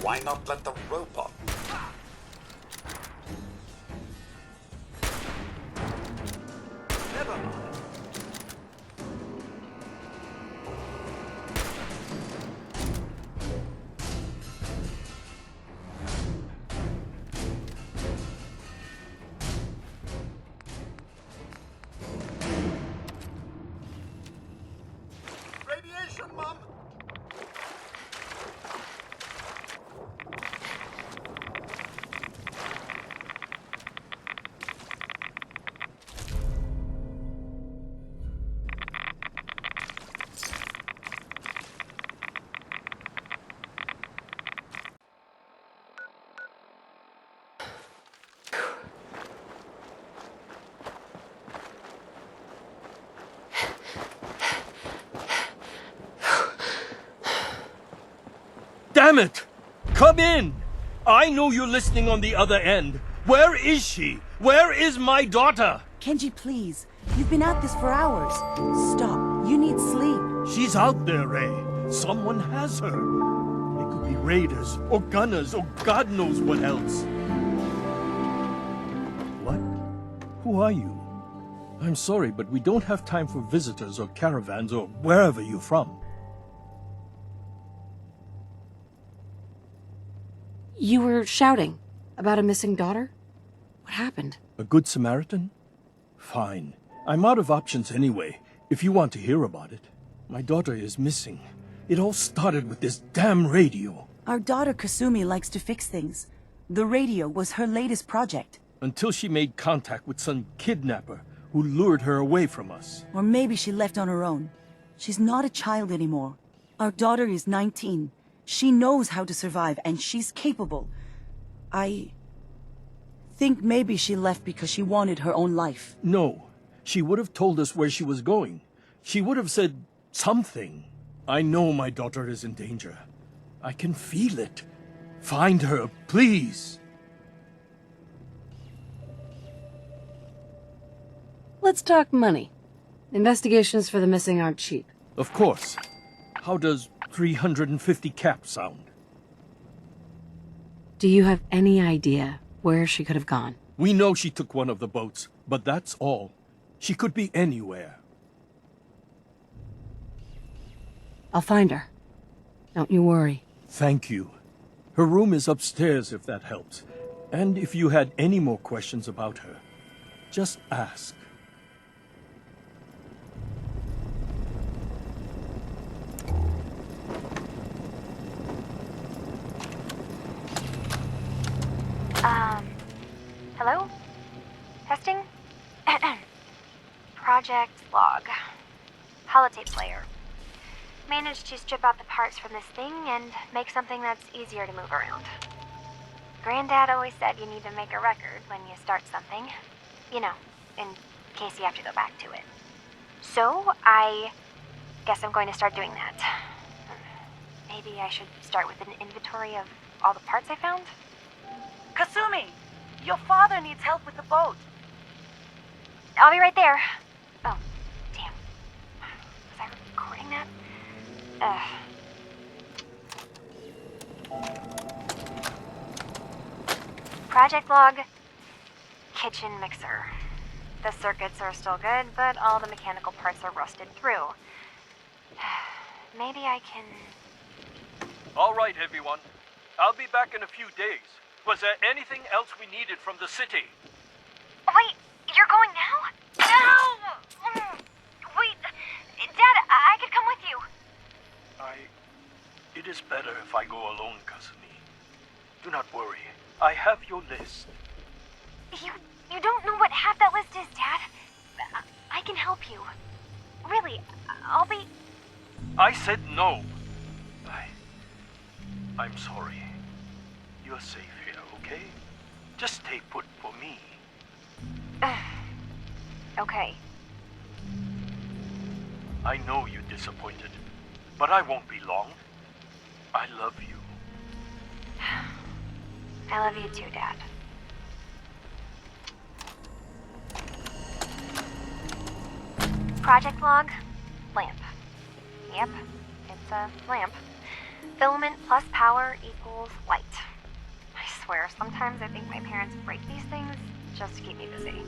Why not let the robot? Never mind. Radiation, Mom! Damn it! Come in! I know you're listening on the other end. Where is she? Where is my daughter? Kenji, please. You've been at this for hours. Stop. You need sleep. She's out there, Ray. Someone has her. They could be raiders, or gunners, or God knows what else. What? Who are you? I'm sorry, but we don't have time for visitors or caravans or wherever you're from. You were shouting about a missing daughter? What happened? A good Samaritan? Fine. I'm out of options anyway, if you want to hear about it. My daughter is missing. It all started with this damn radio. Our daughter Kasumi likes to fix things. The radio was her latest project. Until she made contact with some kidnapper who lured her away from us. Or maybe she left on her own. She's not a child anymore. Our daughter is 19. She knows how to survive, and she's capable. I think maybe she left because she wanted her own life. No. She would have told us where she was going. She would have said something. I know my daughter is in danger. I can feel it. Find her, please. Let's talk money. Investigations for the missing aren't cheap. Of course. How does 350 cap sound? Do you have any idea where she could have gone? We know she took one of the boats, but that's all. She could be anywhere. I'll find her. Don't you worry. Thank you. Her room is upstairs if that helps. And if you had any more questions about her, just ask. Hello? Testing? Project log. Holotape player. Managed to strip out the parts from this thing and make something that's easier to move around. Granddad always said you need to make a record when you start something. You know, in case you have to go back to it. So, I guess I'm going to start doing that. Maybe I should start with an inventory of all the parts I found? Kasumi! Your father needs help with the boat. I'll be right there. Oh, damn. Was I recording that? Project log. Kitchen mixer. The circuits are still good, but all the mechanical parts are rusted through. Maybe I can... All right, everyone. I'll be back in a few days. Was there anything else we needed from the city? Wait, you're going now? No! Wait, Dad, I could come with you. It is better if I go alone, Kasumi. Do not worry. I have your list. You don't know what half that list is, Dad. I can help you. Really, I'll be... I said no. I'm sorry. You're safe here, okay? Just stay put for me. Okay. I know you're disappointed, but I won't be long. I love you. I love you too, Dad. Project log, lamp. Yep, it's a lamp. Filament plus power equals light. I swear, sometimes I think my parents break these things just to keep me busy.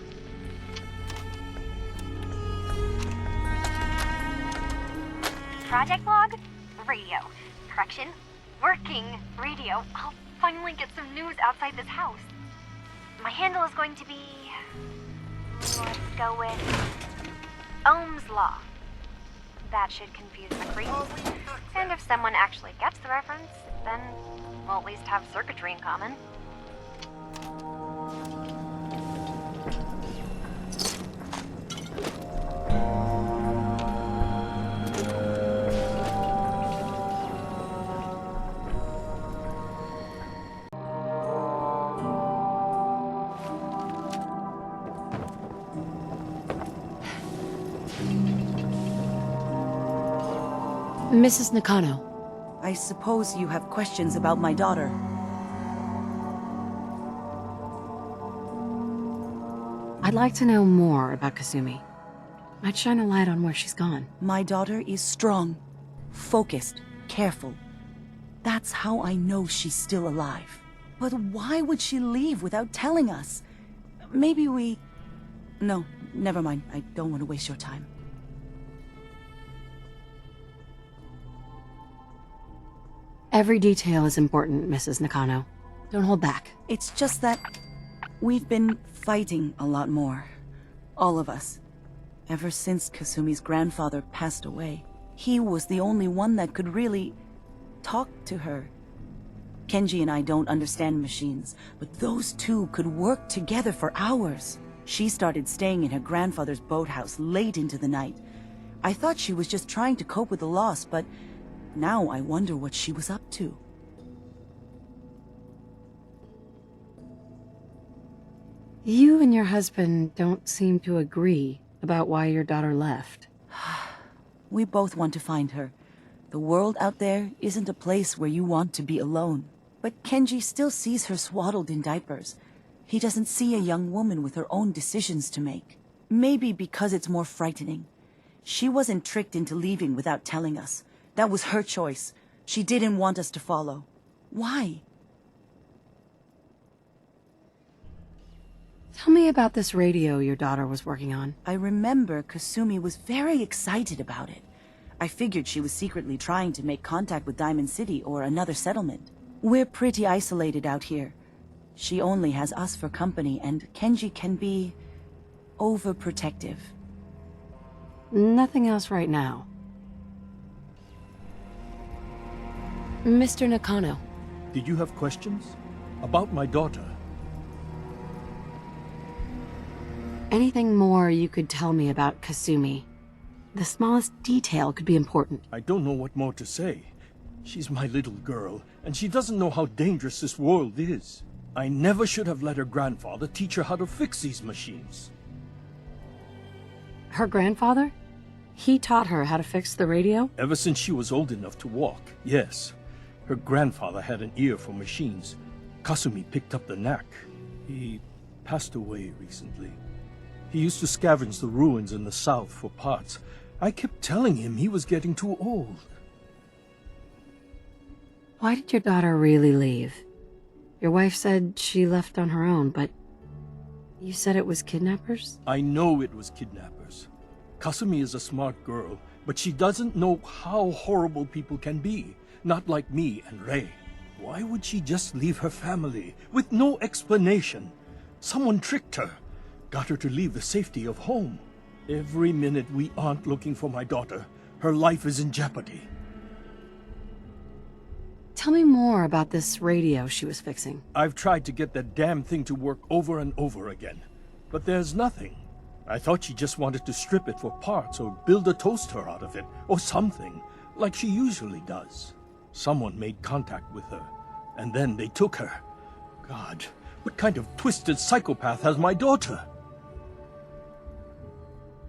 Project log? Radio. Correction? Working radio. I'll finally get some news outside this house. My handle is going to be... let's go with... Ohm's Law. That should confuse the creeps. And if someone actually gets the reference, then we'll at least have circuitry in common. Mrs. Nakano. I suppose you have questions about my daughter. I'd like to know more about Kasumi. Might shine a light on where she's gone. My daughter is strong, focused, careful. That's how I know she's still alive. But why would she leave without telling us? Maybe we... No, never mind. I don't want to waste your time. Every detail is important, Mrs. Nakano. Don't hold back. It's just that we've been fighting a lot more. All of us. Ever since Kasumi's grandfather passed away. He was the only one that could really talk to her. Kenji and I don't understand machines, but those two could work together for hours. She started staying in her grandfather's boathouse late into the night. I thought she was just trying to cope with the loss, but now I wonder what she was up to. You and your husband don't seem to agree about why your daughter left. We both want to find her. The world out there isn't a place where you want to be alone. But Kenji still sees her swaddled in diapers. He doesn't see a young woman with her own decisions to make. Maybe because it's more frightening. She wasn't tricked into leaving without telling us. That was her choice. She didn't want us to follow. Why? Tell me about this radio your daughter was working on. I remember Kasumi was very excited about it. I figured she was secretly trying to make contact with Diamond City or another settlement. We're pretty isolated out here. She only has us for company, and Kenji can be overprotective. Nothing else right now. Mr. Nakano. Did you have questions? About my daughter? Anything more you could tell me about Kasumi? The smallest detail could be important. I don't know what more to say. She's my little girl, and she doesn't know how dangerous this world is. I never should have let her grandfather teach her how to fix these machines. Her grandfather? He taught her how to fix the radio? Ever since she was old enough to walk, yes. Her grandfather had an ear for machines. Kasumi picked up the knack. He passed away recently. He used to scavenge the ruins in the south for parts. I kept telling him he was getting too old. Why did your daughter really leave? Your wife said she left on her own, but you said it was kidnappers? I know it was kidnappers. Kasumi is a smart girl, but she doesn't know how horrible people can be. Not like me and Rei. Why would she just leave her family with no explanation? Someone tricked her. Got her to leave the safety of home. Every minute we aren't looking for my daughter, her life is in jeopardy. Tell me more about this radio she was fixing. I've tried to get that damn thing to work over and over again, but there's nothing. I thought she just wanted to strip it for parts or build a toaster out of it, or something, like she usually does. Someone made contact with her, and then they took her. God, what kind of twisted psychopath has my daughter?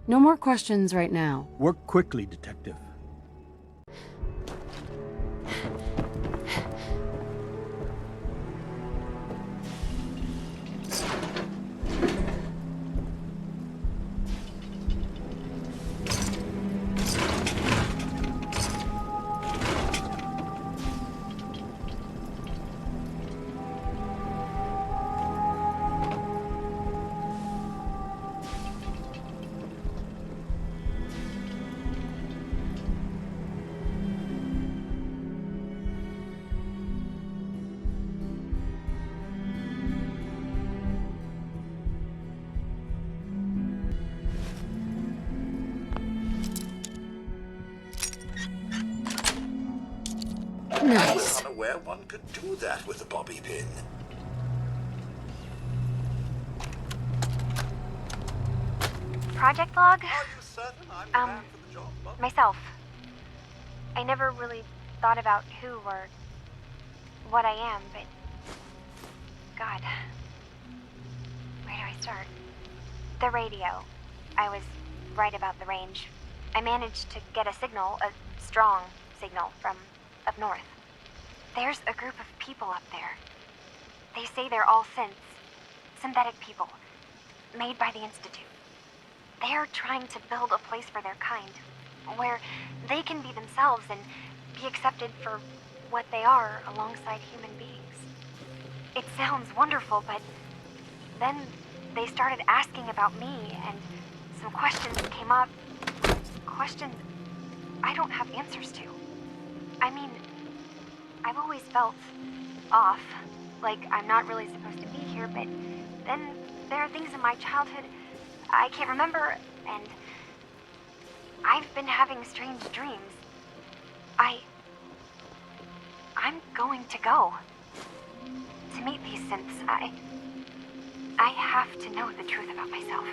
No more questions right now. Work quickly, Detective. I Nice. was unaware one could do that with a bobby pin. Project log? Are you certain I'm the man for the job, Mum? Myself. I never really thought about who or what I am, but... God. Where do I start? The radio. I was right about the range. I managed to get a signal, a strong signal, from up north. There's a group of people up there. They say they're all synths. Synthetic people. Made by the Institute. They're trying to build a place for their kind, where they can be themselves and be accepted for what they are alongside human beings. It sounds wonderful, but then they started asking about me, and some questions came up. Questions I don't have answers to. I mean, I've always felt off, like I'm not really supposed to be here, but then there are things in my childhood I can't remember, and I've been having strange dreams. I'm going to go. To meet these synths, I have to know the truth about myself.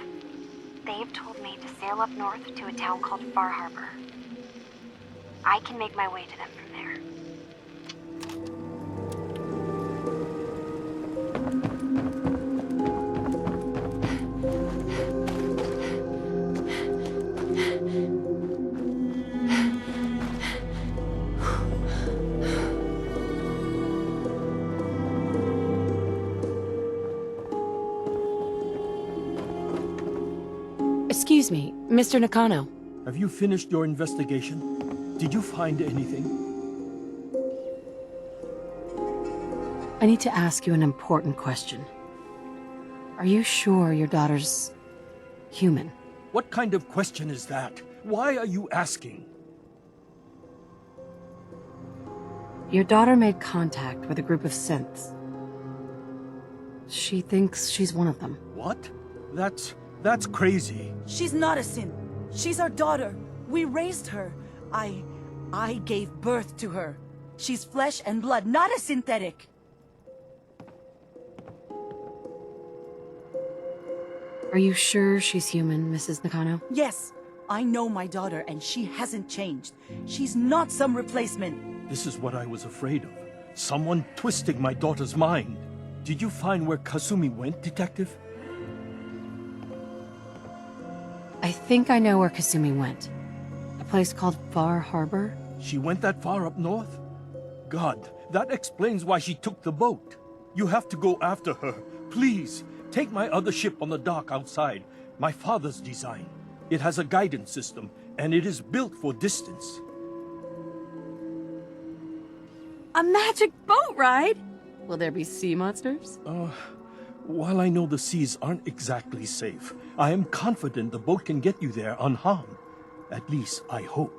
They've told me to sail up north to a town called Far Harbor. I can make my way to them from there. Excuse me, Mr. Nakano. Have you finished your investigation? Did you find anything? I need to ask you an important question. Are you sure your daughter's human? What kind of question is that? Why are you asking? Your daughter made contact with a group of synths. She thinks she's one of them. What? That's crazy. She's not a synth. She's our daughter. We raised her. I gave birth to her. She's flesh and blood, not a synthetic. Are you sure she's human, Mrs. Nakano? Yes, I know my daughter and she hasn't changed. She's not some replacement. This is what I was afraid of. Someone twisting my daughter's mind. Did you find where Kasumi went, Detective? I think I know where Kasumi went. A place called Far Harbor? She went that far up north? God, that explains why she took the boat. You have to go after her. Please, take my other ship on the dock outside. My father's design. It has a guidance system, and it is built for distance. A magic boat ride? Will there be sea monsters? While I know the seas aren't exactly safe, I am confident the boat can get you there unharmed. At least, I hope.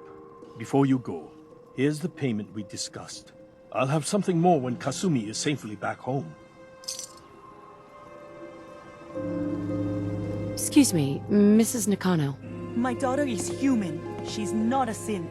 Before you go, here's the payment we discussed. I'll have something more when Kasumi is safely back home. Excuse me, Mrs. Nakano. My daughter is human. She's not a synth.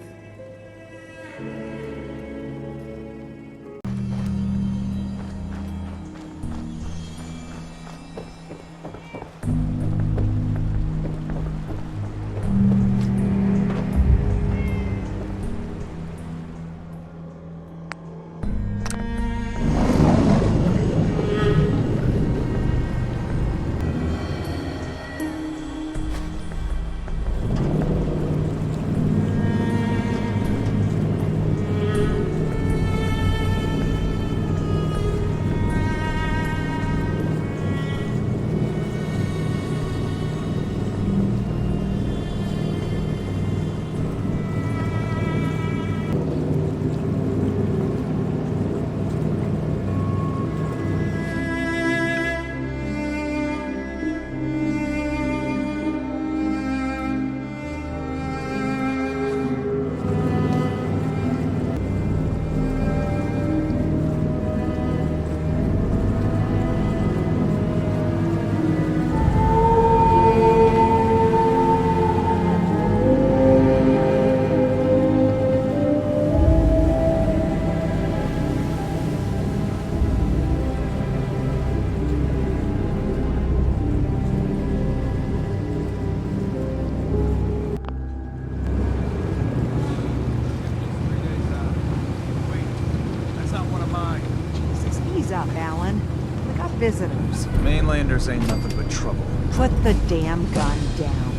up, Alan. We got visitors. Mainlanders ain't nothing but trouble. Put the damn gun down.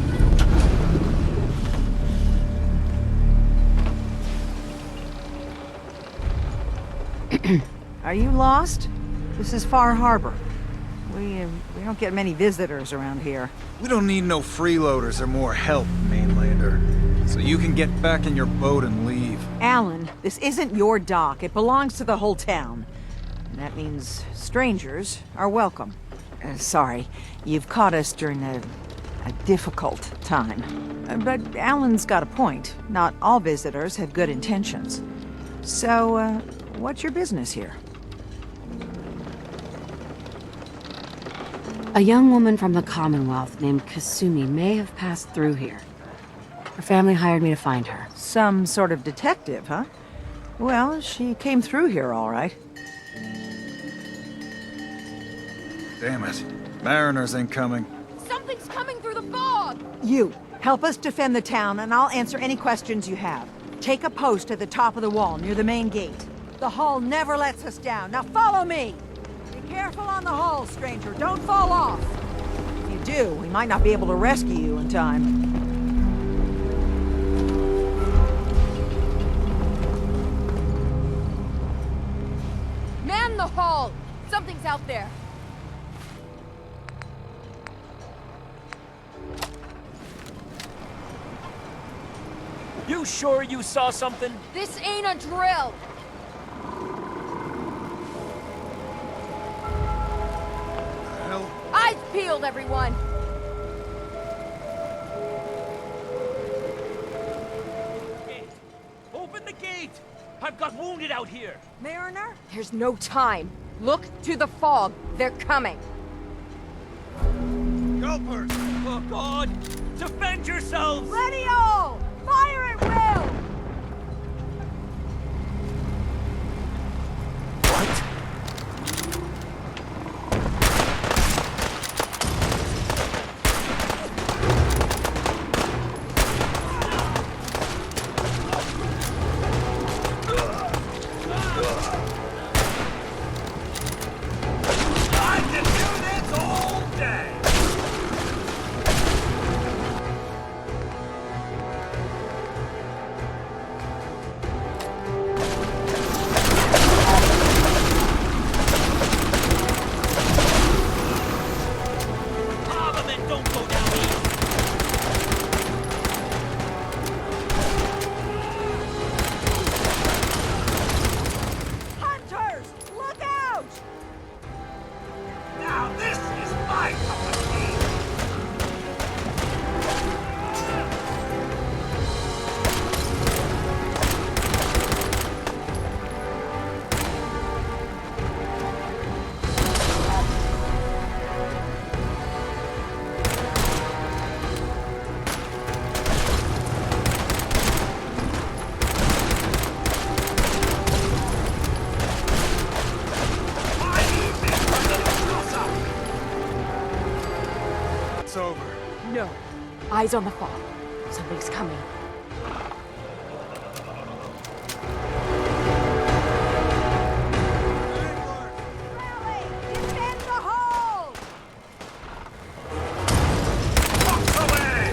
Are you lost? This is Far Harbor. We don't get many visitors around here. We don't need no freeloaders or more help, Mainlander. So you can get back in your boat and leave. Alan, this isn't your dock. It belongs to the whole town. And that means strangers are welcome. Sorry, you've caught us during a difficult time. But Alan's got a point. Not all visitors have good intentions. So, what's your business here? A young woman from the Commonwealth named Kasumi may have passed through here. Her family hired me to find her. Some sort of detective, huh? Well, she came through here all right. Damn it. Mariners ain't coming. Something's coming through the fog! You, help us defend the town and I'll answer any questions you have. Take a post at the top of the wall near the main gate. The hull never lets us down. Now follow me! Be careful on the hull, stranger. Don't fall off. If you do, we might not be able to rescue you in time. Man the hull! Something's out there. You sure you saw something? This ain't a drill! Hell? Eyes peeled, everyone! Gate. Open the gate! I've got wounded out here! Mariner? There's no time. Look to the fog. They're coming. Gulpers! Oh, God! Defend yourselves! Ready all! Fire at will! What? I can do this all day! Armament don't go down easy! Hunters! Look out! Now this is my cup of tea! My evening for a little gossip! It's over. No. Eyes on the fog. Something's coming. Rally! Defend the hull! Box away!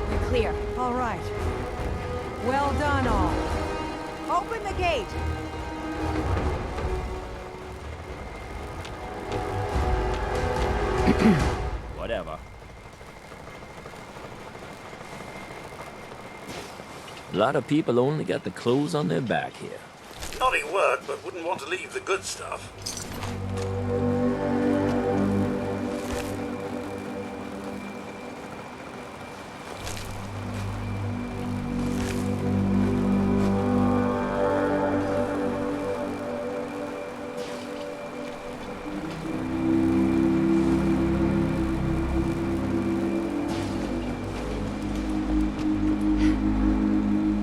We're clear. All right. Well done, all. Open the gate. Whatever. A lot of people only got the clothes on their back here. Naughty work, but wouldn't want to leave the good stuff.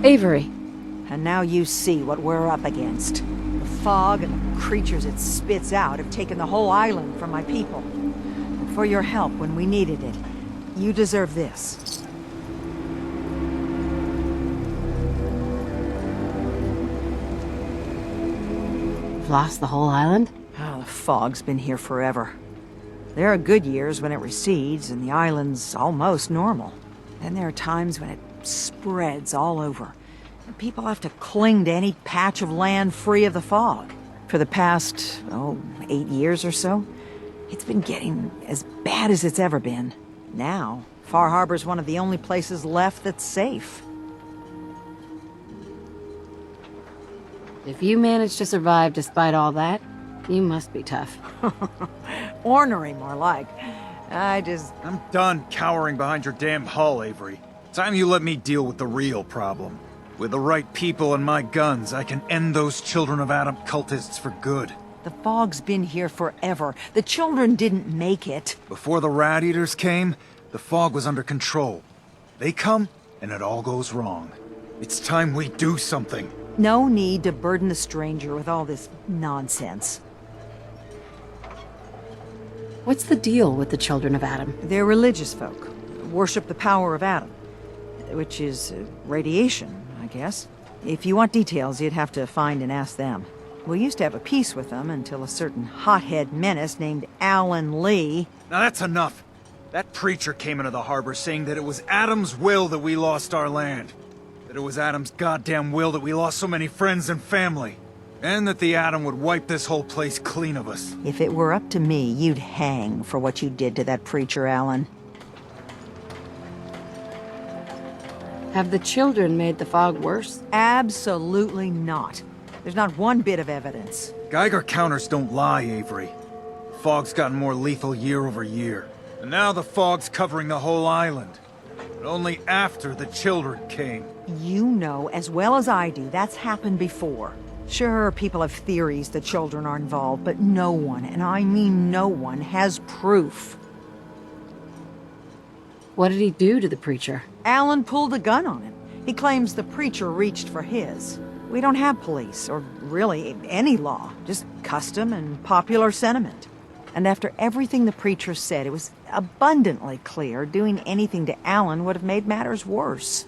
Avery. And now you see what we're up against. The fog and the creatures it spits out have taken the whole island from my people. And for your help when we needed it, you deserve this. You've lost the whole island? Oh, the fog's been here forever. There are good years when it recedes and the island's almost normal. Then there are times when it spreads all over. And people have to cling to any patch of land free of the fog. For the past, 8 years or so, it's been getting as bad as it's ever been. Now, Far Harbor's one of the only places left that's safe. If you managed to survive despite all that, you must be tough. Ornery, more like. I'm done cowering behind your damn hull, Avery. Time you let me deal with the real problem. With the right people and my guns, I can end those Children of Adam cultists for good. The fog's been here forever. The children didn't make it. Before the Rat Eaters came, the fog was under control. They come, and it all goes wrong. It's time we do something. No need to burden the stranger with all this nonsense. What's the deal with the Children of Adam? They're religious folk. Worship the power of Adam. Which is radiation, I guess. If you want details, you'd have to find and ask them. We used to have a peace with them until a certain hothead menace named Alan Lee... Now that's enough. That preacher came into the harbor saying that it was Adam's will that we lost our land. That it was Adam's goddamn will that we lost so many friends and family. And that the Adam would wipe this whole place clean of us. If it were up to me, you'd hang for what you did to that preacher, Alan. Have the children made the fog worse? Absolutely not. There's not one bit of evidence. Geiger counters don't lie, Avery. The fog's gotten more lethal year over year. And now the fog's covering the whole island. But only after the children came. You know as well as I do that's happened before. Sure, people have theories the children are involved, but no one, and I mean no one, has proof. What did he do to the preacher? Alan pulled a gun on him. He claims the preacher reached for his. We don't have police, or really any law, just custom and popular sentiment. And after everything the preacher said, it was abundantly clear doing anything to Alan would have made matters worse.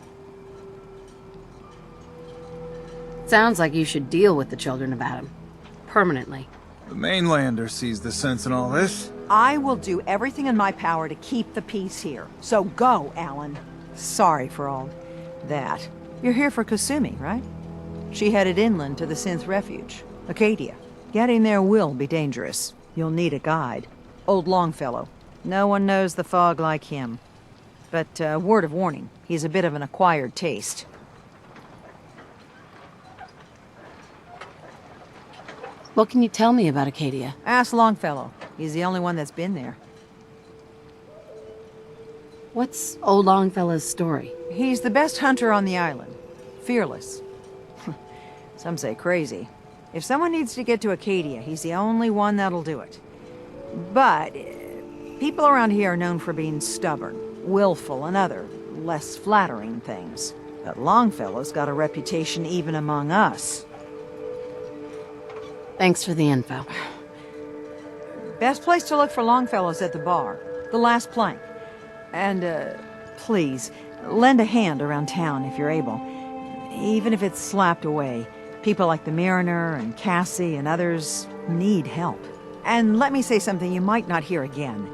Sounds like you should deal with the Children of Adam. Permanently. The mainlander sees the sense in all this. I will do everything in my power to keep the peace here. So go, Alan. Sorry for all that. You're here for Kasumi, right? She headed inland to the Synth Refuge, Acadia. Getting there will be dangerous. You'll need a guide. Old Longfellow. No one knows the fog like him. But word of warning, he's a bit of an acquired taste. What can you tell me about Acadia? Ask Longfellow. He's the only one that's been there. What's old Longfellow's story? He's the best hunter on the island. Fearless. Some say crazy. If someone needs to get to Acadia, he's the only one that'll do it. But people around here are known for being stubborn, willful, and other, less flattering things. But Longfellow's got a reputation even among us. Thanks for the info. Best place to look for Longfellow's at the bar. The last plank. And, please, lend a hand around town if you're able. Even if it's slapped away. People like the Mariner and Cassie and others need help. And let me say something you might not hear again.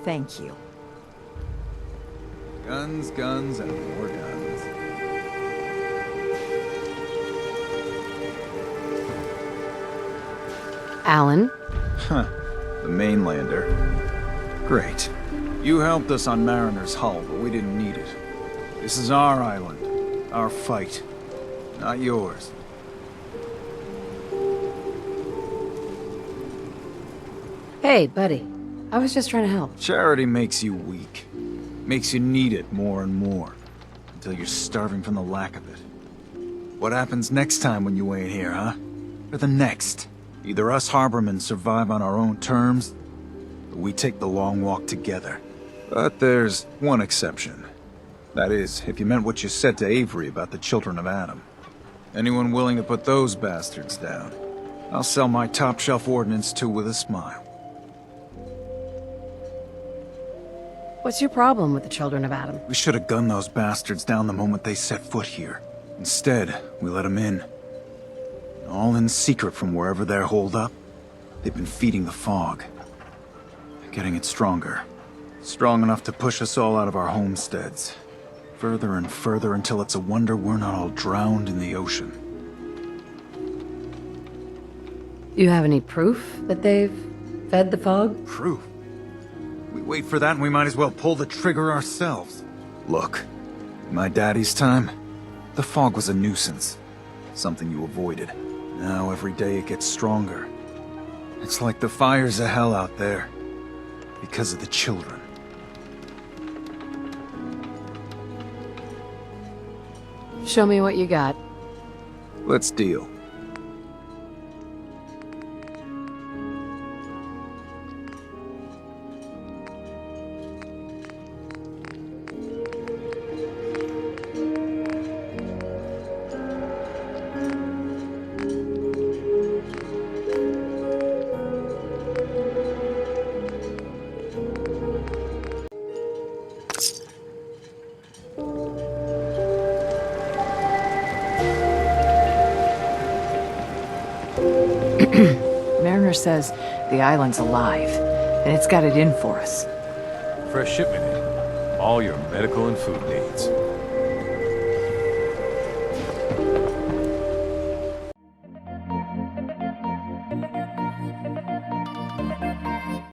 Thank you. Guns, guns, and more guns. Alan? Huh. The mainlander. Great. You helped us on Mariner's hull, but we didn't need it. This is our island. Our fight. Not yours. Hey, buddy. I was just trying to help. Charity makes you weak. Makes you need it more and more. Until you're starving from the lack of it. What happens next time when you ain't here, huh? Or the next? Either us harbormen survive on our own terms, or we take the long walk together. But there's one exception. That is, if you meant what you said to Avery about the children of Adam. Anyone willing to put those bastards down, I'll sell my top-shelf ordnance to with a smile. What's your problem with the children of Adam? We should have gunned those bastards down the moment they set foot here. Instead, we let them in. All in secret from wherever they're holed up. They've been feeding the fog. They're getting it stronger. Strong enough to push us all out of our homesteads. Further and further until it's a wonder we're not all drowned in the ocean. Do you have any proof that they've fed the fog? Proof? We wait for that and we might as well pull the trigger ourselves. Look, in my daddy's time, the fog was a nuisance. Something you avoided. Now every day it gets stronger. It's like the fires of hell out there. Because of the children. Show me what you got. Let's deal. Mariner says the island's alive, and it's got it in for us. Fresh shipment in. All your medical and food needs.